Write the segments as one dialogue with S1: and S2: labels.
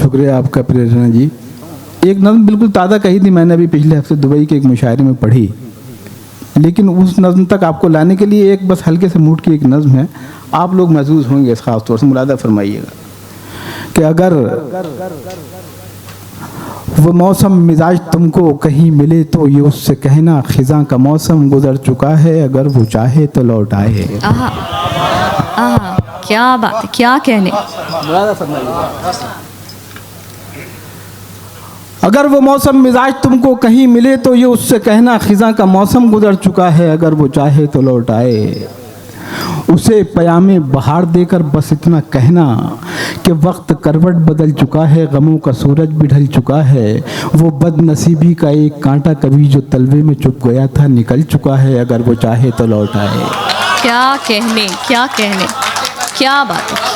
S1: शुक्रिया आपका प्रेरणा जी। एक नज़्म बिल्कुल ताज़ा कही थी मैंने अभी पिछले हफ्ते दुबई के एक मुशायरे में पढ़ी, लेकिन उस नज़्म तक आपको लाने के लिए एक बस हल्के से मूड की एक नज़्म है, आप लोग महसूस होंगे इस ख़ास तौर से, मुलादा फरमाइएगा कि अगर वो मौसम मिजाज तुमको कहीं मिले तो ये उससे कहना खिज़ां का मौसम गुजर चुका है, अगर वो चाहे तो लौट आए।
S2: आहा आहा, क्या बात है, क्या कहने।
S1: अगर वो मौसम मिजाज तुमको कहीं मिले तो ये उससे कहना खिज़ां का मौसम गुजर चुका है, अगर वो चाहे तो लौट आए। उसे पयामे बहार देकर बस इतना कहना कि वक्त करवट बदल चुका है, गमों का सूरज भी ढल चुका है। वो बदनसीबी का एक कांटा कभी जो तलवे में चुप गया था निकल चुका है, अगर वो चाहे तो लौट आए।
S2: क्या कहने, क्या कहने, क्या बात है।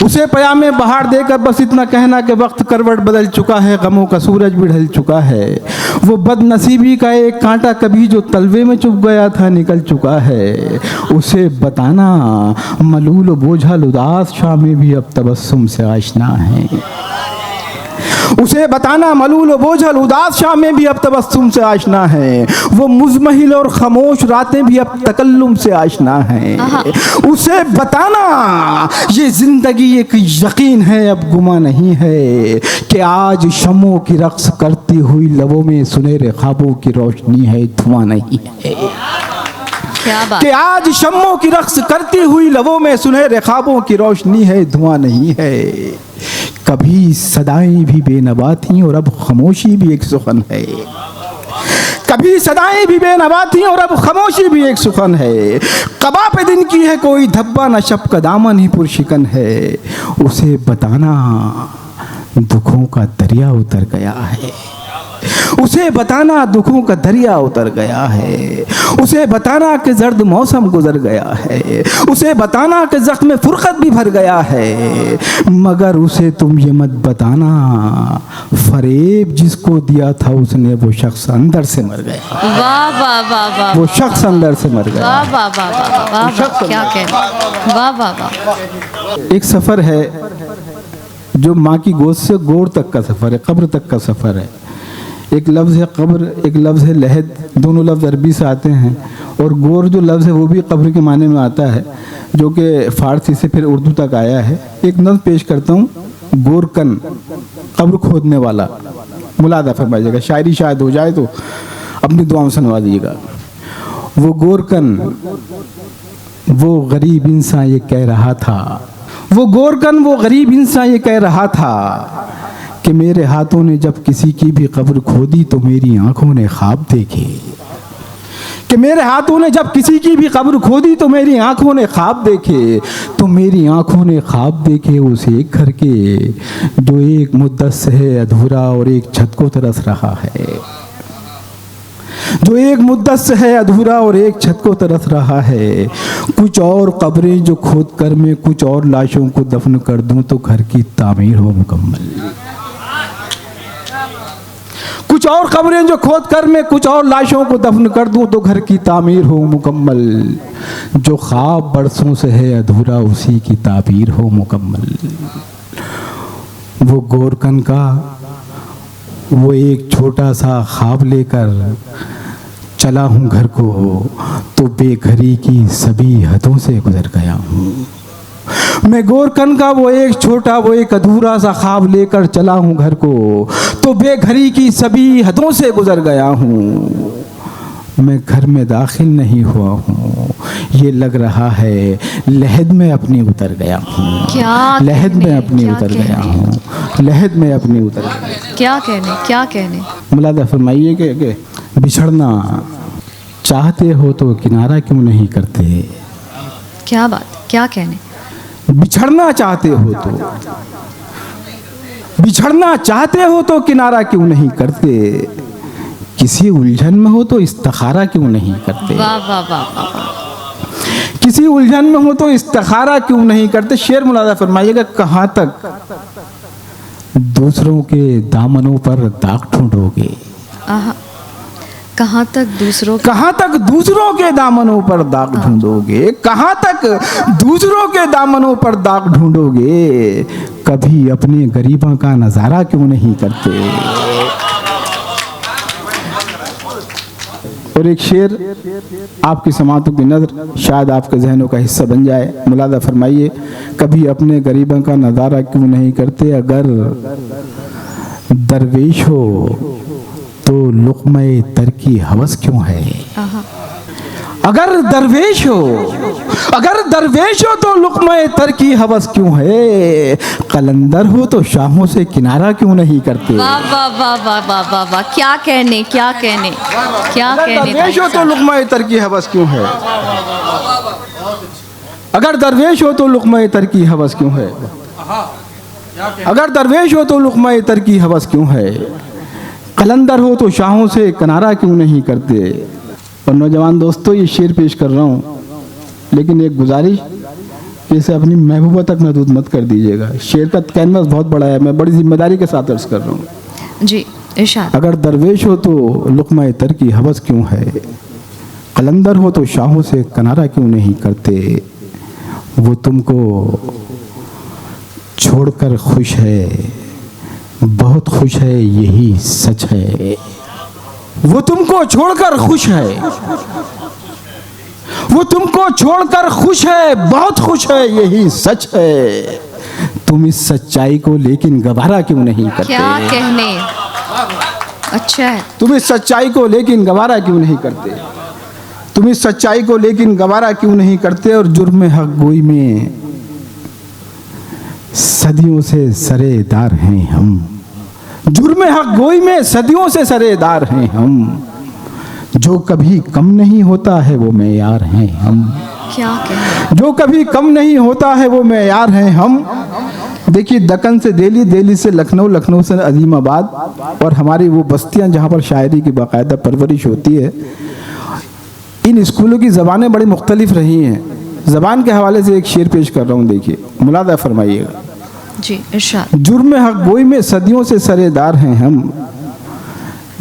S1: उसे पयामे बहार देकर बस इतना कहना कि वक्त करवट बदल चुका है, गमों का सूरज भी ढल चुका है। वो बदनसीबी का एक कांटा कभी जो तलवे में चुप गया था निकल चुका है। उसे बताना मलूल बोझल उदास शामें भी अब तबस्सुम से आशना है। उसे बताना मलूल बोझल उदास शामें भी अब तबस्सुम से आशना है। वो मुज़महिल और खामोश रातें भी अब तकल्लुम से आशना है। उसे बताना ये जिंदगी एक यकीन है, अब गुमा नहीं है कि आज शमों की रक्स करती हुई लबों में सुनहरे ख्वाबों की रोशनी है, धुआं नहीं है।
S2: क्या बात।
S1: कि आज शम्मों की रक्स करती हुई लबों में सुनहरे ख्वाबों की रोशनी है, धुआं नहीं है। कभी सदाएं भी बेनवा थीं और अब खामोशी भी एक सुखन है। कभी सदाएं भी बेनवा थीं और अब खामोशी भी एक सुखन है। कबा पे दिन की है कोई धब्बा, न शब का दामन ही पुरशिकन है। उसे बताना दुखों का दरिया उतर गया है। उसे बताना दुखों का दरिया उतर गया है। उसे बताना कि जर्द मौसम गुजर गया है। उसे बताना कि ज़ख्म फुरक़त भी भर गया है। मगर उसे तुम ये मत बताना फरेब जिसको दिया था उसने वो शख्स अंदर से मर गया।
S2: वाह वाह वाह वाह,
S1: वो शख्स अंदर से मर गया।
S2: वाह वाह वाह वाह वाह वाह, क्या कहने, वाह वाह वाह।
S1: एक सफ़र है जो माँ की गोद से गोर तक का सफ़र है, कब्र तक का सफ़र है। एक लफ्ज़ है कब्र, एक लफ्ज़ है लहद, दोनों लफ्ज़ अरबी से आते हैं। और गोर जो लफ्ज़ है वो भी कब्र के माने में आता है, जो कि फ़ारसी से फिर उर्दू तक आया है। एक नज़्म पेश करता हूँ, गोरकन कब्र खोदने वाला, मुलादा फरमाइएगा, शायरी शायद हो जाए तो अपनी दुआ में सुनवा दीजिएगा। वो गोरकन वो गरीब इंसान ये कह रहा था, वो गोरकन वो गरीब इंसान ये कह रहा था कि मेरे हाथों ने जब किसी की भी कब्र खोदी तो मेरी आंखों ने ख्वाब देखे। कि मेरे हाथों ने जब किसी की भी कब्र खोदी तो मेरी आंखों ने ख्वाब देखे। तो मेरी आंखों ने ख्वाब देखे उस एक घर के जो एक मुद्दत से है अधूरा और एक छत को तरस रहा है। जो एक मुद्दत से है अधूरा और एक छत को तरस रहा है। कुछ और कब्रें जो खोद कर मैं कुछ और लाशों को दफन कर दूं तो घर की तामीर हो मुकम्मल। कुछ और कब्रें जो खोद कर मैं कुछ और लाशों को दफन कर दूं तो घर की तामीर हो मुकम्मल। जो ख्वाब बरसों से है अधूरा उसी की ताबीर हो मुकम्मल। वो गोरकन का वो एक छोटा सा ख्वाब लेकर चला हूँ घर को तो बेघरी की सभी हदों से गुजर गया हूँ। मैं गोरकन का वो एक छोटा वो एक अधूरा सा ख्वाब लेकर चला हूँ घर को तो बेघरी की सभी हदों से गुजर गया हूँ। मैं घर में दाखिल नहीं हुआ हूँ, ये लग रहा है लहद में अपनी उतर गया हूँ।
S2: क्या
S1: लहद में अपनी
S2: क्या
S1: उतर
S2: कहने?
S1: गया हूँ, लहद में अपनी उतर गया।
S2: क्या कहने, क्या कहने।
S1: मुलादा फरमाइए कि बिछड़ना चाहते हो तो किनारा क्यों नहीं करते।
S2: क्या बात, क्या कहने।
S1: बिछड़ना चाहते हो तो बिछड़ना चाहते हो तो किनारा क्यों नहीं करते। किसी उलझन में हो तो इस्तिखारा क्यों नहीं करते।
S2: वाह वाह वाह वाह वाह।
S1: किसी उलझन में हो तो इस्तिखारा क्यों नहीं करते। शेर मुलादा फरमाइएगा, कहाँ तक दूसरों के दामनों पर दाग ढूंढोगे।
S2: आहा, कहाँ तक दूसरों
S1: कहाँ तक दूसरों के दामनों पर दाग ढूंढोगे। कहाँ तक दूसरों के दामनों पर दाग ढूंढोगे। कभी अपने गरीबों का नजारा क्यों नहीं करते। और एक शेर आपकी समातों की नज़र शायद आपके जहनों का हिस्सा बन जाए, मुलादा फरमाइए। कभी अपने गरीबों का नज़ारा क्यों नहीं करते, अगर दरवेश हो तो लुक़्मे तर की हवस क्यों है। अगर दरवेश हो, अगर दरवेश हो तो लुक़्मे तर की हवस क्यों है, कलंदर हो तो शाहों से किनारा क्यों नहीं करते।
S2: वाह वाह वाह वाह वाह वाह वाह, क्या कहने क्या कहने क्या कहने।
S1: दरवेश हो तो लुक़्मे तर की हवस क्यों है, अगर दरवेश हो तो लुक़्मे तर की हवस क्यों है, अगर दरवेश हो तो लुक़्मे तर की हवस क्यों है, कलंदर हो तो शाहों से किनारा क्यों नहीं करते। और नौजवान दोस्तों, ये शेर पेश कर रहा हूँ, लेकिन एक गुजारिश कि इसे अपनी महबूबा तक महदूद मत कर दीजिएगा। शेर का कैनवस बहुत बड़ा है, मैं बड़ी जिम्मेदारी के साथ अर्ज कर रहा हूँ।
S2: जी इरशाद।
S1: अगर दरवेश हो तो लुक़्मे तर की हवस क्यों है, कलंदर हो तो शाहों से किनारा क्यों नहीं करते। वो तुमको छोड़कर खुश है, बहुत खुश है, यही सच है। वो तुमको छोड़कर खुश है, वो तुमको छोड़कर खुश है, बहुत खुश है, यही सच है। तुम इस सच्चाई को लेकिन गवारा क्यों नहीं करते।
S2: क्या कहने, अच्छा है।
S1: तुम इस सच्चाई को लेकिन गवारा क्यों नहीं करते, तुम इस सच्चाई को लेकिन गवारा क्यों नहीं करते। और जुर्म हक गोई में सदियों से सरेदार हैं हम, जुर्म हक गोई में सदियों से सरेदार हैं हम, जो कभी कम नहीं होता है वो मेयार हैं हम।
S2: क्या कहने,
S1: जो कभी कम नहीं होता है वो मेयार हैं हम। देखिए, दक्कन से दिल्ली, दिल्ली से लखनऊ, लखनऊ से अजीमाबाद, और हमारी वो बस्तियां जहाँ पर शायरी की बाकायदा परवरिश होती है। इन स्कूलों की ज़बानें बड़ी मुख्तलिफ रही हैं। ज़बान के हवाले से एक शेर पेश कर रहा हूँ, देखिए, मुलादा फरमाइएगा।
S2: जी इरशाद।
S1: जुर्म हक गोई में सदियों से सरेदार हैं हम,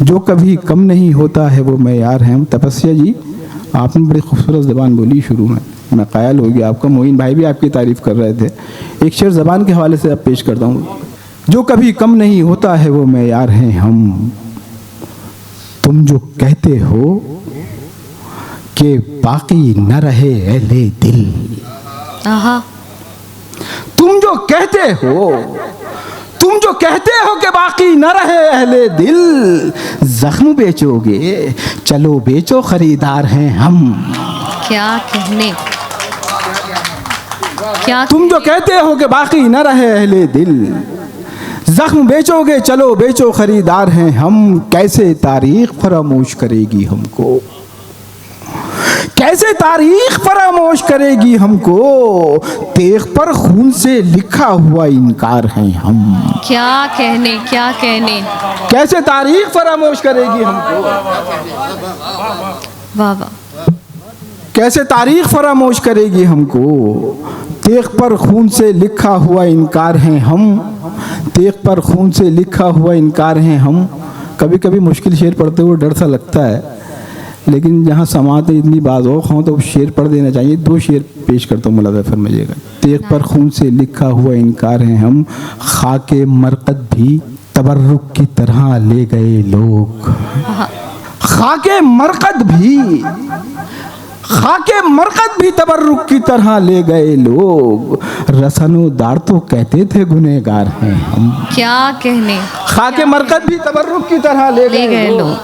S1: जो कभी कम नहीं होता है वो मेयार हैं हम। तपस्या जी, आपने बड़ी खूबसूरत ज़बान बोली शुरू में, मैं कायल हो गया आपका। मोइन भाई भी आपकी तारीफ़ कर रहे थे। एक शेर ज़बान के हवाले से अब पेश करता हूँ। जो कभी कम नहीं होता है वो मेयार हैं हम, तुम जो कहते हो कि बाकी न रहे अहले दिल,
S2: आहा,
S1: तुम जो कहते हो, तुम जो कहते हो कि बाकी न रहे अहले दिल, जख्म बेचोगे चलो बेचो, खरीदार हैं हम।
S2: क्या कहने, क्या
S1: तुम जो कहते हो कि बाकी न रहे अहले दिल, जख्म बेचोगे चलो बेचो, खरीदार हैं हम। कैसे तारीख फरामोश करेगी हमको, कैसे तारीख फरामोश करेगी हमको, तेग पर खून से लिखा हुआ इनकार हैं हम।
S2: क्या कहने, क्या कहने,
S1: कैसे तारीख फरामोश करेगी हमको,
S2: वाह वाह,
S1: कैसे तारीख फरामोश करेगी हमको, तेग पर खून से लिखा हुआ इनकार हैं हम, तेग पर खून से लिखा हुआ इनकार हैं हम। कभी कभी मुश्किल शेर पढ़ते हुए डर सा लगता है, लेकिन जहाँ समातें इतनी बाज़ौक़ हों तो शेर पढ़ देना चाहिए। दो शेर पेश करता हूँ, मुलादा फरमाइएगा। तेग पर खून से लिखा हुआ इनकार हैं हम, खाके मरकत भी तबर्रुक की तरह ले गए लोग, खाके मरकत भी, खाके मरकत भी तबर्रुक की तरह ले गए लोग, रसनोदार तो कहते थे गुनहगार हैं हम।
S2: क्या कहने,
S1: खाके मरकत भी तबर्रुक की तरह ले गए लोग,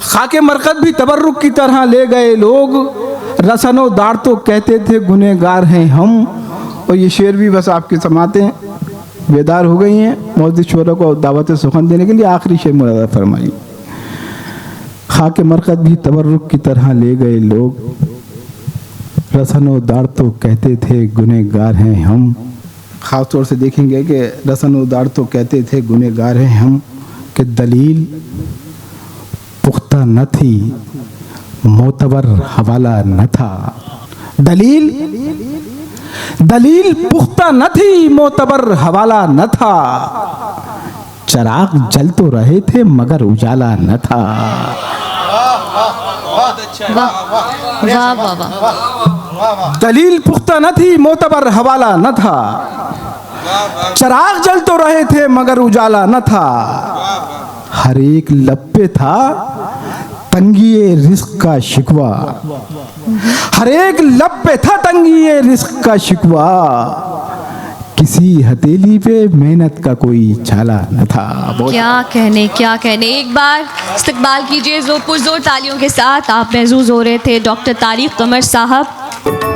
S1: खाके मरकत भी तबर्रुक की तरह ले गए लोग, रसनोदार तो कहते थे गुनहगार हैं हम। और ये शेर भी बस आपकी समातें बेदार हो गई हैं मौजूद शोरा को दावत सुखन देने के लिए। आखिरी शेर मुलादा फरमाइए। खाके मरकत भी तबर्रुक की तरह ले गए लोग, रसनोदार तो कहते थे गुनहगार हैं हम। ख़ास तौर से देखेंगे कि रसनोदार तो कहते थे गुनहगार हैं हम, कि दलील पुख्ता न थी, मोतबर हवाला न था। दलील, दलील पुख्ता न थी, मोतबर हवाला न था। चिराग जल तो रहे थे मगर उजाला न था।
S2: वाह वाह वाह,
S1: दलील पुख्ता न थी, मोतबर हवाला न था, चराग जल तो रहे थे मगर उजाला न था, हर एक लब पे था तंगिए रिस्क का शिकवा, हर एक लब पे था तंगिए रिस्क का शिकवा, किसी हथेली पे मेहनत का कोई छाला न था।
S2: क्या कहने, क्या कहने। एक बार इस्तकबाल कीजिए जोर पुरजोर तालियों के साथ। आप महजूज हो रहे थे डॉक्टर तारिक कमर साहब।